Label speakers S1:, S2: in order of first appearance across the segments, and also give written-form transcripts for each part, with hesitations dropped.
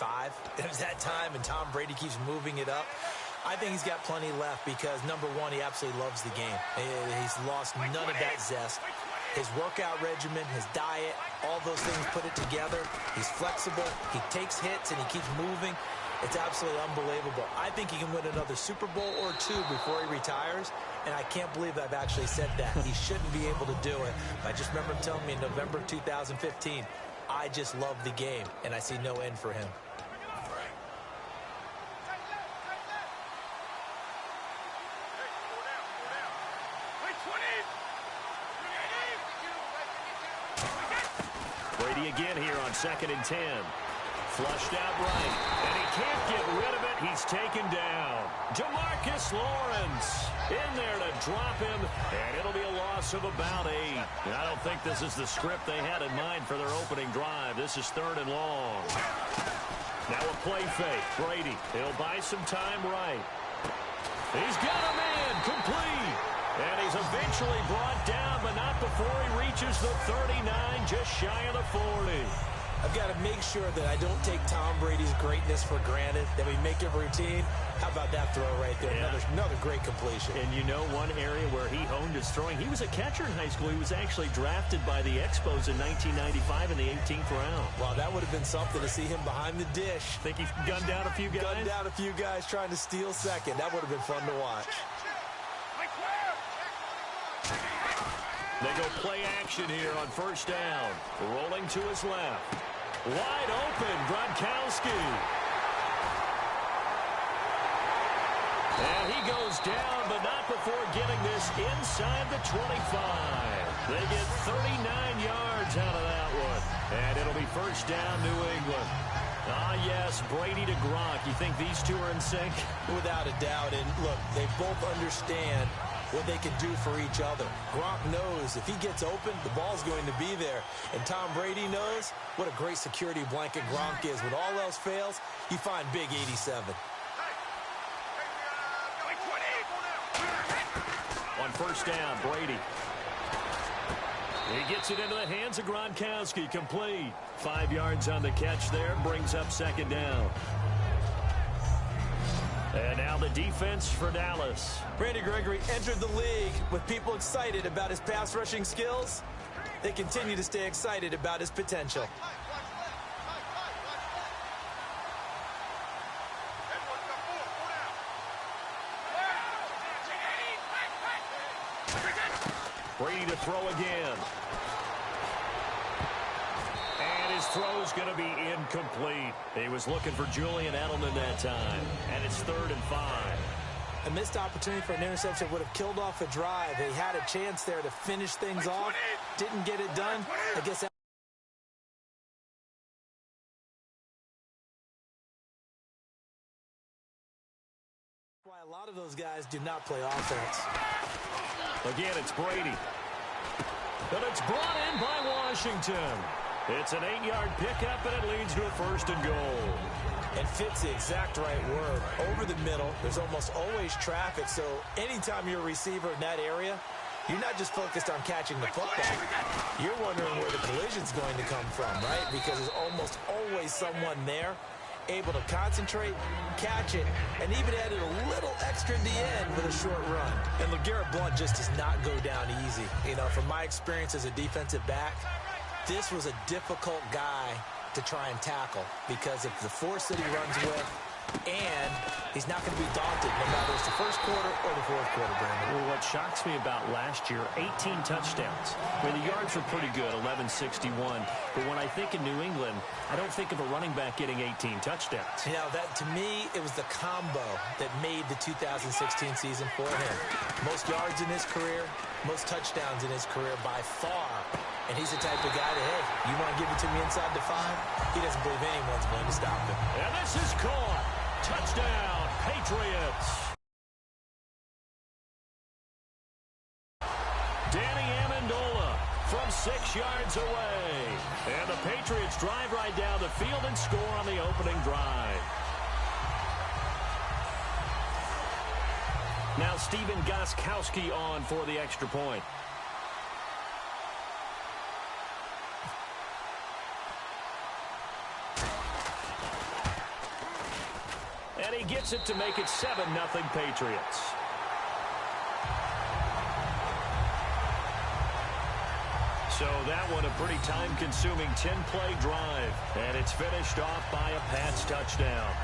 S1: 5. There's that time, and Tom Brady keeps moving it up. I think he's got plenty left because, number one, he absolutely loves the game. He's lost none of that zest. His workout regimen, his diet, all those things put it together. He's flexible. He takes hits, and he keeps moving. It's absolutely unbelievable. I think he can win another Super Bowl or 2 before he retires, and I can't believe I've actually said that. He shouldn't be able to do it. I just remember him telling me in November 2015, I just love the game, and I see no end for him.
S2: Brady again here on 2nd and 10. Flushed out right, and he can't get rid of it. He's taken down. Jamarcus Lawrence in there to drop him, and it'll be a loss of about 8. And I don't think this is the script they had in mind for their opening drive. This is 3rd and long. Now a play fake. Brady, he'll buy some time right. He's got a man complete. And he's eventually brought down, but not before he reaches the 39, just shy of the 40.
S1: I've got to make sure that I don't take Tom Brady's greatness for granted, that we make it routine. How about that throw right there? Yeah. Another great completion.
S2: And you know one area where he honed his throwing, he was a catcher in high school. He was actually drafted by the Expos in 1995 in the 18th round.
S1: Wow, that would have been something to see him behind the dish.
S2: Think he gunned down a few guys?
S1: Gunned down a few guys trying to steal second. That would have been fun to watch.
S2: They go play action here on 1st down. Rolling to his left. Wide open, Gronkowski. And he goes down, but not before getting this inside the 25. They get 39 yards out of that one. And it'll be 1st down, New England. Ah, yes, Brady to Gronk. You think these two are in sync?
S1: Without a doubt. And look, they both understand what they can do for each other. Gronk knows if he gets open, the ball's going to be there. And Tom Brady knows what a great security blanket Gronk is. When all else fails, you find big 87.
S2: On 1st down, Brady. He gets it into the hands of Gronkowski. Complete. 5 yards on the catch there. Brings up 2nd down. And now the defense for Dallas.
S1: Randy Gregory entered the league with people excited about his pass rushing skills. They continue to stay excited about his potential.
S2: Brady to throw again. His throw's going to be incomplete. He was looking for Julian Edelman that time. And it's 3rd and 5.
S1: A missed opportunity for an interception would have killed off a drive. They had a chance there to finish things off. Didn't get it done. I guess that why a lot of those guys do not play offense.
S2: Again, it's Brady. But it's brought in by Washington. It's an 8-yard pickup, and it leads to a 1st and goal.
S1: And fits the exact right word. Over the middle, there's almost always traffic, so anytime you're a receiver in that area, you're not just focused on catching the football. You're wondering where the collision's going to come from, right? Because there's almost always someone there able to concentrate, catch it, and even added a little extra at the end with a short run. And LeGarrette Blount just does not go down easy. You know, from my experience as a defensive back, this was a difficult guy to try and tackle because of the force that he runs with, and he's not going to be daunted no matter it's the 1st quarter or the 4th quarter, Brandon.
S2: Well, what shocks me about last year, 18 touchdowns. I mean, the yards were pretty good, 1161. But when I think of New England, I don't think of a running back getting 18 touchdowns.
S1: You know, that to me, it was the combo that made the 2016 season for him. Most yards in his career, most touchdowns in his career by far. And he's the type of guy that, hey, you want to give it to me inside the 5? He doesn't believe anyone's going to stop him.
S2: And this is caught. Touchdown, Patriots. Danny Amendola from 6 yards away. And the Patriots drive right down the field and score on the opening drive. Now Stephen Gostkowski on for the extra point. he gets it to make it 7-0 Patriots. So that one a pretty time-consuming 10-play drive. And it's finished off by a Pats touchdown.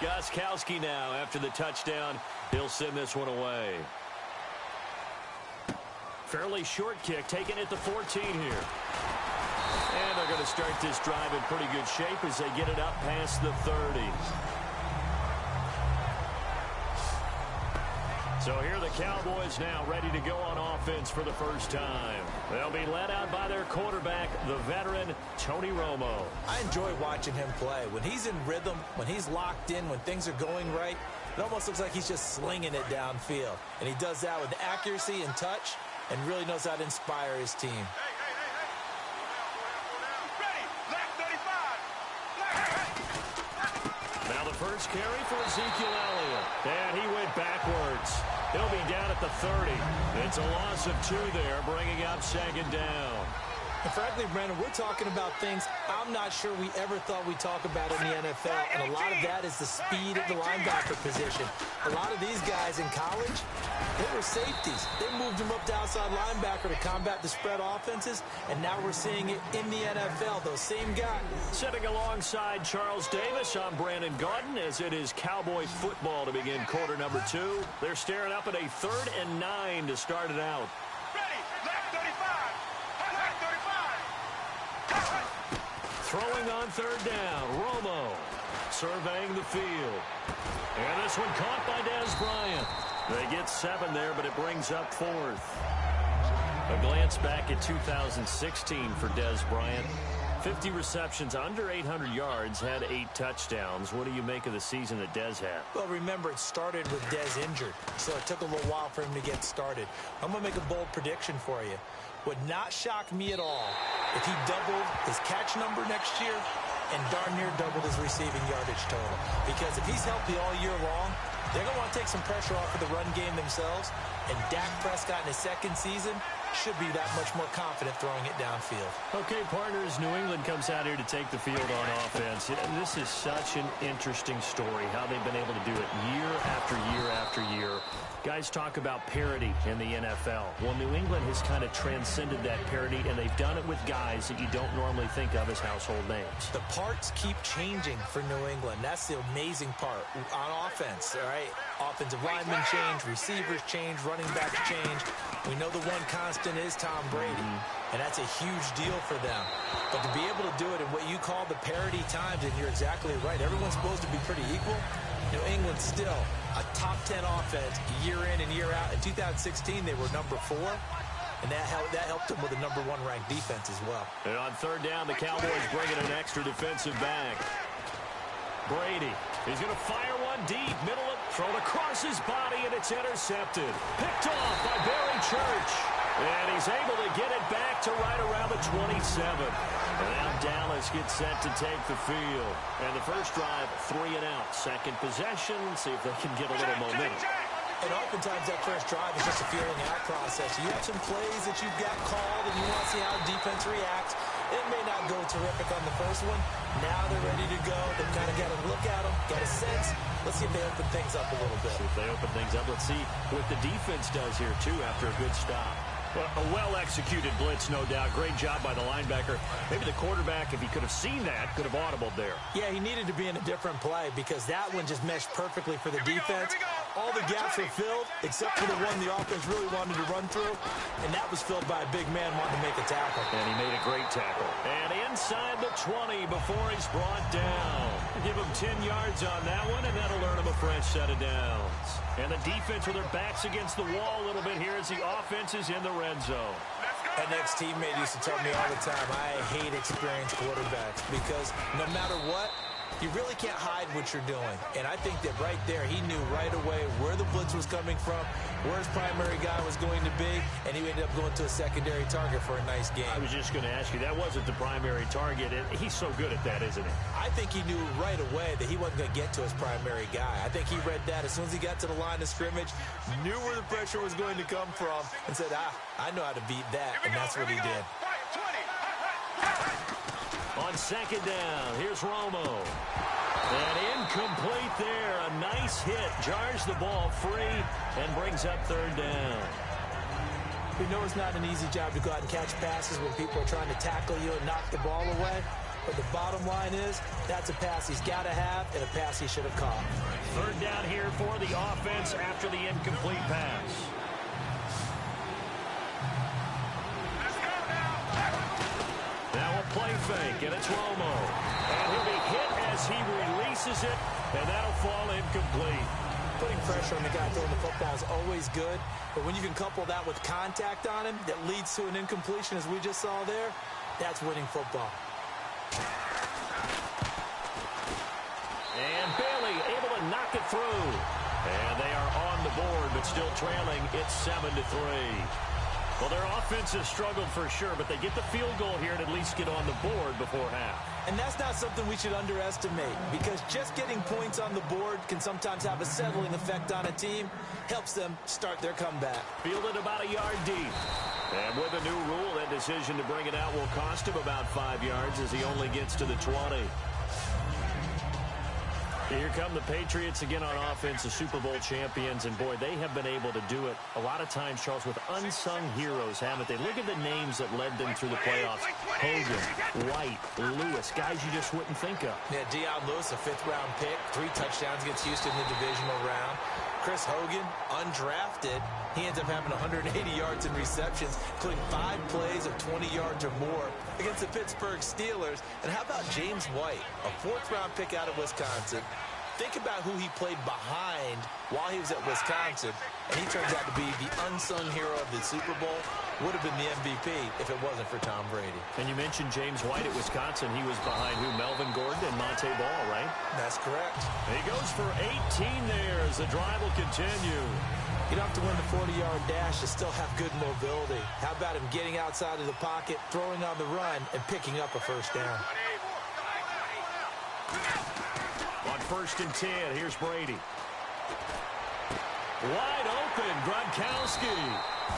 S2: Gostkowski now after the touchdown. He'll send this one away. Fairly short kick taken at the 14 here. And they're going to start this drive in pretty good shape as they get it up past the 30. So here the Cowboys now ready to go on offense for the first time. They'll be led out by their quarterback, the veteran, Tony Romo.
S1: I enjoy watching him play. When he's in rhythm, when he's locked in, when things are going right, it almost looks like he's just slinging it downfield. And he does that with accuracy and touch and really knows how to inspire his team.
S2: Now the first carry for Ezekiel Elliott. And he went backwards. He'll be down at the 30. It's a loss of 2 there, bringing up 2nd down.
S1: And frankly, Brandon, we're talking about things I'm not sure we ever thought we'd talk about in the NFL. And a lot of that is the speed of the linebacker position. A lot of these guys in college, they were safeties. They moved them up to outside linebacker to combat the spread offenses. And now we're seeing it in the NFL, those same guys.
S2: Sitting alongside Charles Davis, I'm Brandon Gaudin, as it is Cowboy football to begin quarter number 2. They're staring up at a 3rd and 9 to start it out. Throwing on 3rd down, Romo surveying the field. And this one caught by Dez Bryant. They get 7 there, but it brings up 4th. A glance back at 2016 for Dez Bryant. 50 receptions, under 800 yards, had 8 touchdowns. What do you make of the season that Dez had?
S1: Well, remember, it started with Dez injured, so it took a little while for him to get started. I'm going to make a bold prediction for you. Would not shock me at all if he doubled his catch number next year and darn near doubled his receiving yardage total. Because if he's healthy all year long, they're going to want to take some pressure off of the run game themselves. And Dak Prescott in his 2nd season should be that much more confident throwing it downfield.
S2: Okay, partners, New England comes out here to take the field on offense. And this is such an interesting story, how they've been able to do it year after year after year. Guys talk about parity in the NFL. Well, New England has kind of transcended that parity, and they've done it with guys that you don't normally think of as household names.
S1: The parts keep changing for New England. That's the amazing part on offense, all right? Offensive linemen change, receivers change, running backs change. We know the one constant is Tom Brady, and that's a huge deal for them. But to be able to do it in what you call the parity times, and you're exactly right, everyone's supposed to be pretty equal. New England still a top 10 offense year in and year out. In 2016, they were number 4, and that helped them with a number 1 ranked defense as well.
S2: And on 3rd down, the Cowboys bring in an extra defensive back. Brady is going to fire one deep, middle of, thrown across his body, and it's intercepted. Picked off by Barry Church. And he's able to get it back to right around the 27. And now Dallas gets set to take the field. And the first drive, 3 and out. 2nd possession, see if they can get a little momentum.
S1: And oftentimes that first drive is just a feeling out process. You have some plays that you've got called, and you want to see how the defense reacts. It may not go terrific on the first one. Now they're ready to go. They've kind of got to look at them, got a sense. Let's see if they open things up a little bit.
S2: See if they open things up. Let's see what the defense does here, too, after a good stop. Well, a well-executed blitz, no doubt. Great job by the linebacker. Maybe the quarterback, if he could have seen that, could have audibled there.
S1: Yeah, he needed to be in a different play because that one just meshed perfectly for the defense. All the gaps were filled except for the one the offense really wanted to run through, and that was filled by a big man wanting to make a tackle.
S2: And he made a great tackle. And inside the 20 before he's brought down. Give him 10 yards on that one, and that'll earn him a fresh set of downs. And the defense with their backs against the wall a little bit here as the offense is in the red zone.
S1: An ex-teammate used to tell me all the time, I hate experienced quarterbacks because no matter what, you really can't hide what you're doing. And I think that right there, he knew right away where the blitz was coming from, where his primary guy was going to be, and he ended up going to a secondary target for a nice game.
S2: I was just going to ask you, that wasn't the primary target. He's so good at that, isn't he?
S1: I think he knew right away that he wasn't going to get to his primary guy. I think he read that as soon as he got to the line of scrimmage, knew where the pressure was going to come from, and said, I know how to beat that, and that's what he did.
S2: On second down, here's Romo. And incomplete there. A nice hit. Jars the ball free and brings up third down.
S1: We know it's not an easy job to go out and catch passes when people are trying to tackle you and knock the ball away. But the bottom line is, that's a pass he's got to have and a pass he should have caught.
S2: Third down here for the offense after the incomplete pass. Now a play fake, and it's Romo. And he'll be hit as he releases it, and that'll fall incomplete.
S1: Putting pressure on the guy throwing the football is always good, but when you can couple that with contact on him that leads to an incompletion, as we just saw there, that's winning football.
S2: And Bailey able to knock it through. And they are on the board, but still trailing. It's 7-3. Well, their offense has struggled for sure, but they get the field goal here and at least get on the board before half.
S1: And that's not something we should underestimate, because just getting points on the board can sometimes have a settling effect on a team. Helps them start their comeback.
S2: Fielded about a yard deep. And with a new rule, that decision to bring it out will cost him about 5 yards as he only gets to the 20. Here come the Patriots again on offense, the Super Bowl champions, and boy, they have been able to do it a lot of times, Charles, with unsung heroes, haven't they? Look at the names that led them through the playoffs. Hogan, White, Lewis, guys you just wouldn't think of.
S1: Yeah, Deion Lewis, a fifth-round pick, 3 touchdowns against Houston in the divisional round. Chris Hogan, undrafted. He ends up having 180 yards in receptions, including 5 plays of 20 yards or more against the Pittsburgh Steelers. And how about James White, a 4th-round pick out of Wisconsin? Think about who he played behind while he was at Wisconsin, and he turns out to be the unsung hero of the Super Bowl. Would have been the MVP if it wasn't for Tom Brady.
S2: And you mentioned James White at Wisconsin. He was behind who? Melvin Gordon and Monte Ball, right?
S1: That's correct.
S2: He goes for 18 there as the drive will continue.
S1: You don't have to win the 40-yard dash to still have good mobility. How about him getting outside of the pocket, throwing on the run, and picking up a first down?
S2: On 1st and 10, here's Brady. Wide open, Gronkowski.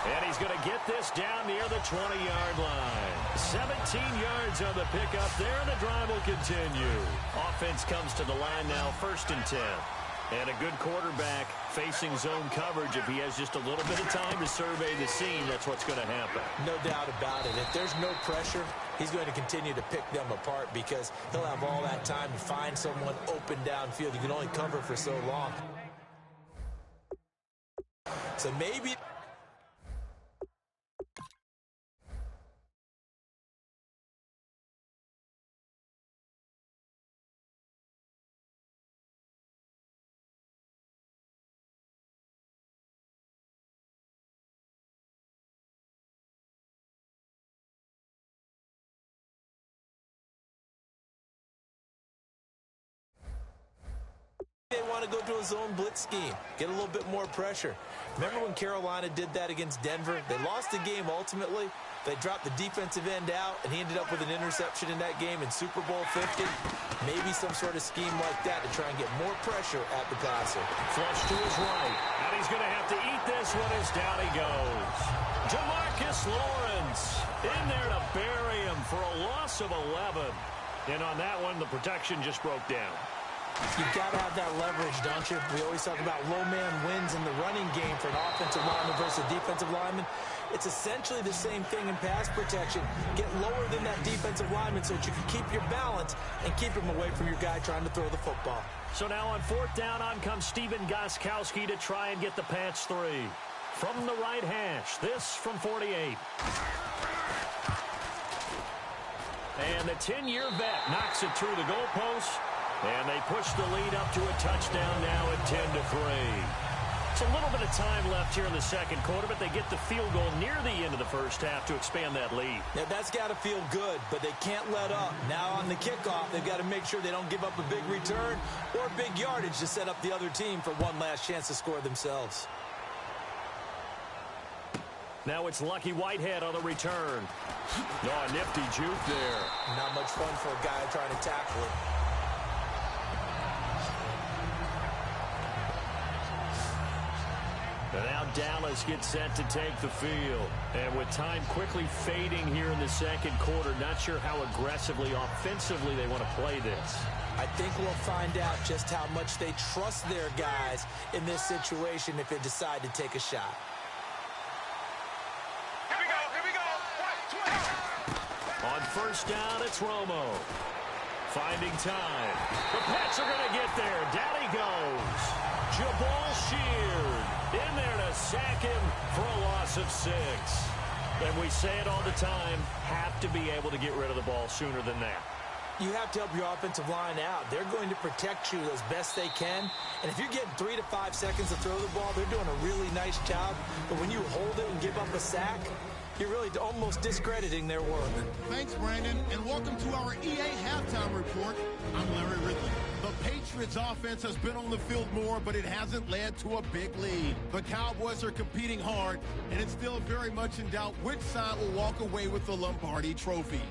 S2: And he's going to get this down near the 20-yard line. 17 yards on the pickup there, and the drive will continue. Offense comes to the line now, 1st and 10. And a good quarterback facing zone coverage. If he has just a little bit of time to survey the scene, that's what's going to happen.
S1: No doubt about it. If there's no pressure, he's going to continue to pick them apart because he'll have all that time to find someone open downfield. You can only cover for so long. So maybe... they want to go to a zone blitz scheme, get a little bit more pressure. Remember when Carolina did that against Denver? They lost the game ultimately. They dropped the defensive end out, and he ended up with an interception in that game in Super Bowl 50. Maybe some sort of scheme like that to try and get more pressure at the passer.
S2: Flush to his right, and he's going to have to eat this one as down he goes. Jamarcus Lawrence in there to bury him for a loss of 11. And on that one, the protection just broke down.
S1: You've got to have that leverage, don't you? We always talk about low man wins in the running game for an offensive lineman versus a defensive lineman. It's essentially the same thing in pass protection. Get lower than that defensive lineman so that you can keep your balance and keep him away from your guy trying to throw the football.
S2: So now on 4th down, on comes Stephen Gostkowski to try and get the Pats 3. From the right hash, this from 48. And the 10-year vet knocks it through the goalpost. And they push the lead up to a touchdown now at 10-3. It's a little bit of time left here in the second quarter, but they get the field goal near the end of the first half to expand that lead.
S1: Yeah, that's got to feel good, but they can't let up. Now on the kickoff, they've got to make sure they don't give up a big return or big yardage to set up the other team for one last chance to score themselves.
S2: Now it's Lucky Whitehead on the return. Oh, a nifty juke there.
S1: Not much fun for a guy trying to tackle it.
S2: And now Dallas gets set to take the field. And with time quickly fading here in the second quarter, not sure how aggressively, offensively they want to play this.
S1: I think we'll find out just how much they trust their guys in this situation if they decide to take a shot.
S3: Here we go.
S2: On first down, it's Romo. Finding time. The Pets are going to get there. Down he goes. Jabal Sheard in there to sack him for a loss of 6. And we say it all the time, have to be able to get rid of the ball sooner than that.
S1: You have to help your offensive line out. They're going to protect you as best they can. And if you're getting 3 to 5 seconds to throw the ball, they're doing a really nice job. But when you hold it and give up a sack, you're really almost discrediting their work.
S4: Thanks, Brandon, and welcome to our EA Halftime Report. I'm Larry Ridley. The Patriots offense has been on the field more, but it hasn't led to a big lead. The Cowboys are competing hard, and it's still very much in doubt which side will walk away with the Lombardi Trophy.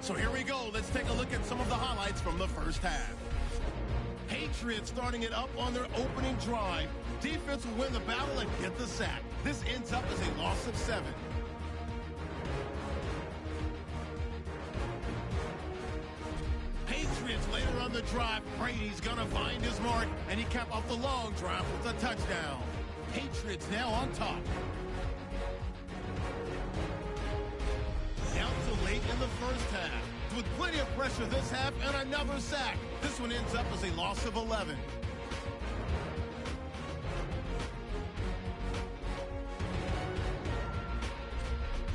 S4: So here we go. Let's take a look at some of the highlights from the first half. Patriots starting it up on their opening drive. Defense will win the battle and get the sack. This ends up as a loss of 7. Patriots later on the drive. Brady's going to find his mark, and he capped off the long drive with a touchdown. Patriots now on top. Down to late in the first half. With plenty of pressure this half and another sack. This one ends up as a loss of 11.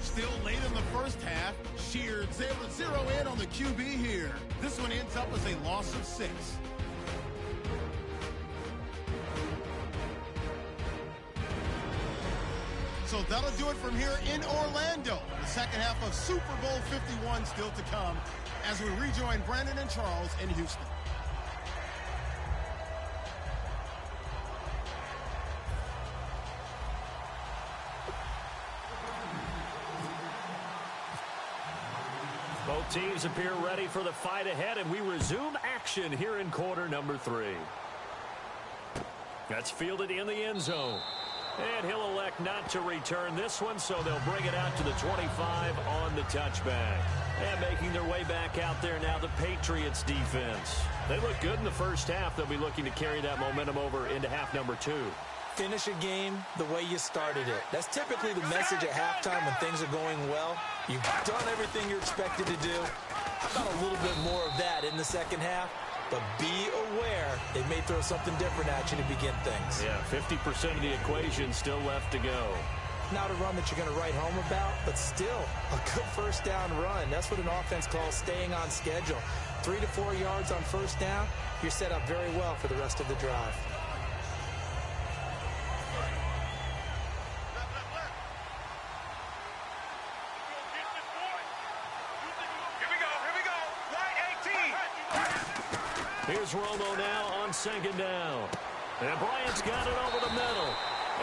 S4: Still late in the first half, Sheard's able to zero in on the QB here. This one ends up as a loss of 6. So that'll do it from here in Orlando. The second half of Super Bowl 51 still to come as we rejoin Brandon and Charles in Houston.
S2: Both teams appear ready for the fight ahead, and we resume action here in quarter number 3. That's fielded in the end zone. And he'll elect not to return this one, so they'll bring it out to the 25 on the touchback. And making their way back out there now, the Patriots defense. They look good in the first half. They'll be looking to carry that momentum over into half number 2.
S1: Finish a game the way you started it. That's typically the message at halftime when things are going well. You've done everything you're expected to do. How about a little bit more of that in the second half? But be aware they may throw something different at you to begin things.
S2: Yeah, 50% of the equation still left to go.
S1: Not a run that you're going to write home about, but still a good first down run. That's what an offense calls staying on schedule. 3 to 4 yards on first down, you're set up very well for the rest of the drive.
S2: Here's Romo now on second down. And Bryant's got it over the middle.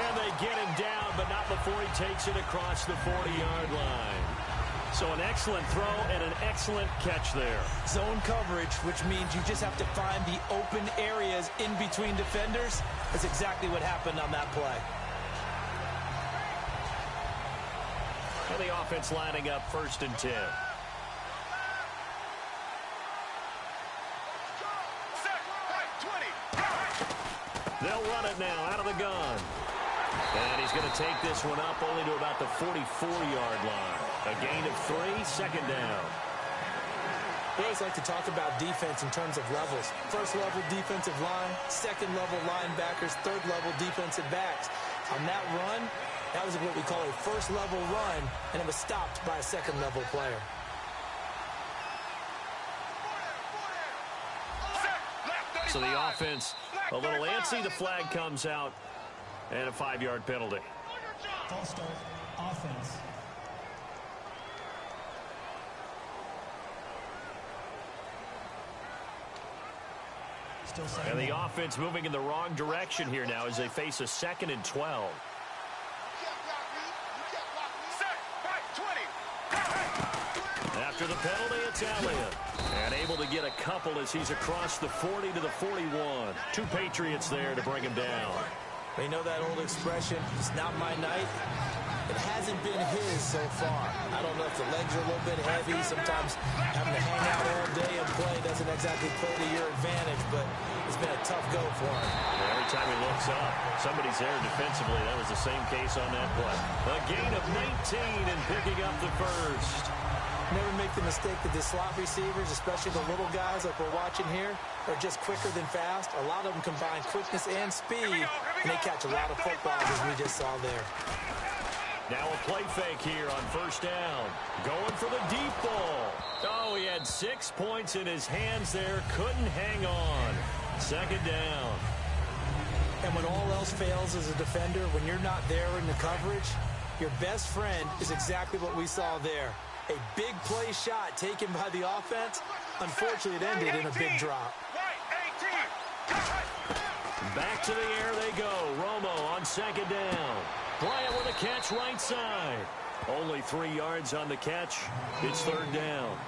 S2: And they get him down, but not before he takes it across the 40-yard line. So an excellent throw and an excellent catch there.
S1: Zone coverage, which means you just have to find the open areas in between defenders. That's exactly what happened on that play.
S2: And the offense lining up 1st and 10. They'll run it now out of the gun. And he's going to take this one up only to about the 44-yard line. A gain of 3, second down.
S1: We always like to talk about defense in terms of levels. First level defensive line, second level linebackers, third level defensive backs. On that run, that was what we call a first level run, and it was stopped by a second level player.
S2: So the offense a little antsy. The flag comes out. And a 5-yard penalty.
S3: False start, offense.
S2: And the offense moving in the wrong direction here now as they face a 2nd and 12. After the penalty, it's Elliott. And able to get a couple as he's across the 40 to the 41. 2 Patriots there to bring him down.
S1: They know that old expression, it's not my night. It hasn't been his so far. I don't know if the legs are a little bit heavy. Sometimes having to hang out all day and play doesn't exactly play to your advantage, but it's been a tough go for him.
S2: Every time he looks up, somebody's there defensively. That was the same case on that play. A gain of 19 and picking up the first.
S1: Never make the mistake that the slot receivers, especially the little guys like we're watching here, are just quicker than fast. A lot of them combine quickness and speed, and they catch a lot of footballs as we just saw there.
S2: Now a play fake here on first down. Going for the deep ball. Oh, he had 6 points in his hands there. Couldn't hang on. 2nd down.
S1: And when all else fails as a defender, when you're not there in the coverage, your best friend is exactly what we saw there. A big play shot taken by the offense. Unfortunately, it ended in a big drop.
S2: Back to the air they go. Romo on 2nd down. Bryant with a catch right side. Only 3 yards on the catch. It's 3rd down.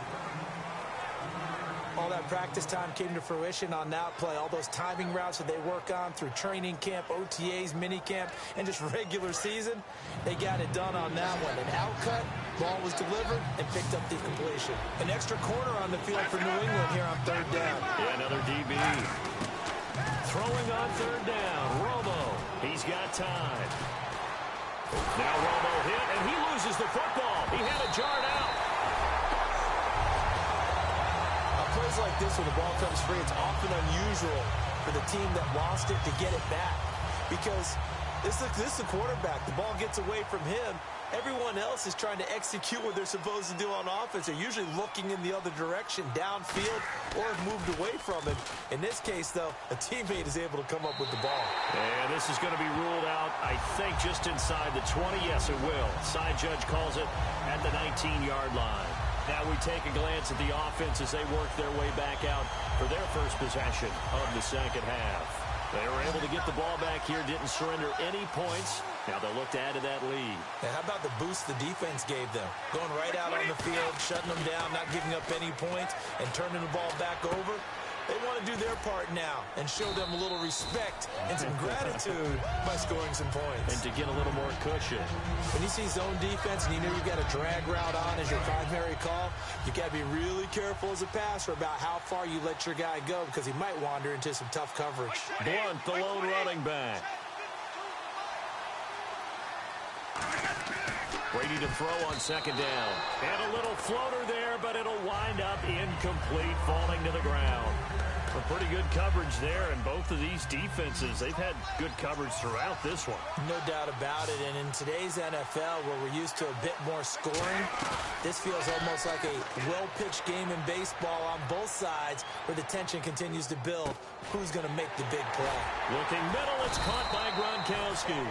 S1: All that practice time came to fruition on that play. All those timing routes that they work on through training camp, OTAs, minicamp, and just regular season, they got it done on that one. An outcut, ball was delivered, and picked up the completion. An extra corner on the field for New England here on 3rd down.
S2: Yeah, another DB. Throwing on 3rd down. Romo. He's got time. Now Romo hit, and he loses the football. He had it jarred out.
S1: Plays like this when the ball comes free, it's often unusual for the team that lost it to get it back, because this is the quarterback. The ball gets away from him. Everyone else is trying to execute what they're supposed to do on offense. They're usually looking in the other direction, downfield, or have moved away from it. In this case, though, a teammate is able to come up with the ball.
S2: And this is going to be ruled out, I think, just inside the 20. Yes, it will. Side judge calls it at the 19-yard line. Now we take a glance at the offense as they work their way back out for their first possession of the 2nd half. They were able to get the ball back here, didn't surrender any points. Now they'll look to add to that lead.
S1: And how about the boost the defense gave them? Going right out on the field, shutting them down, not giving up any points, and turning the ball back over. They want to do their part now and show them a little respect and some gratitude by scoring some points.
S2: And to get a little more cushion.
S1: When you see zone defense and you know you've got a drag route on as your primary call, you got to be really careful as a passer about how far you let your guy go, because he might wander into some tough coverage.
S2: Blunt, the lone running back. Brady to throw on 2nd down. And a little floater there, but it'll wind up incomplete, falling to the ground. A pretty good coverage there, and both of these defenses, they've had good coverage throughout this one.
S1: No doubt about it, and in today's NFL, where we're used to a bit more scoring, this feels almost like a well-pitched game in baseball on both sides, where the tension continues to build. Who's going to make the big play?
S2: Looking middle, it's caught by Gronkowski.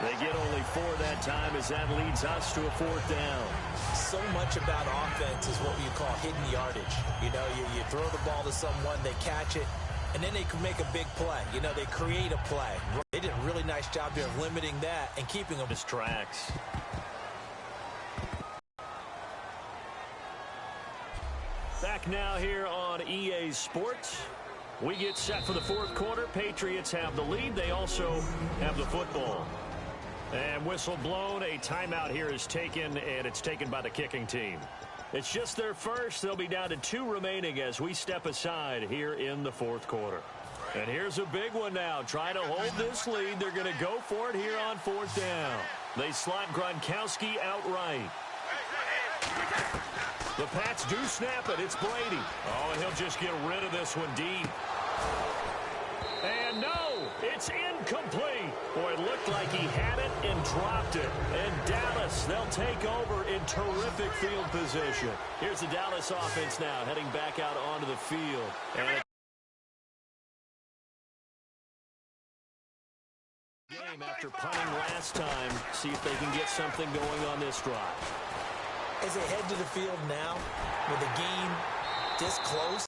S2: They get only 4 that time as that leads us to a 4th down.
S1: So much about offense is what you call hidden yardage. You know, you throw the ball to someone, they catch it, and then they can make a big play. You know, they create a play. They did a really nice job there of limiting that and keeping them.
S2: His tracks. Back now here on EA Sports. We get set for the 4th quarter. Patriots have the lead. They also have the football. And whistle blown. A timeout here is taken, and it's taken by the kicking team. It's just their first. They'll be down to 2 remaining as we step aside here in the 4th quarter. And here's a big one now. Trying to hold this lead. They're going to go for it here on 4th down. They slot Gronkowski outright. The Pats do snap it. It's Brady. Oh, and he'll just get rid of this one deep. And no, it's incomplete. Boy, it looked like he had it and dropped it. And Dallas, they'll take over in terrific field position. Here's the Dallas offense now heading back out onto the field. And game after punting last time. See if they can get something going on this drive.
S1: As they head to the field now, with the game this close,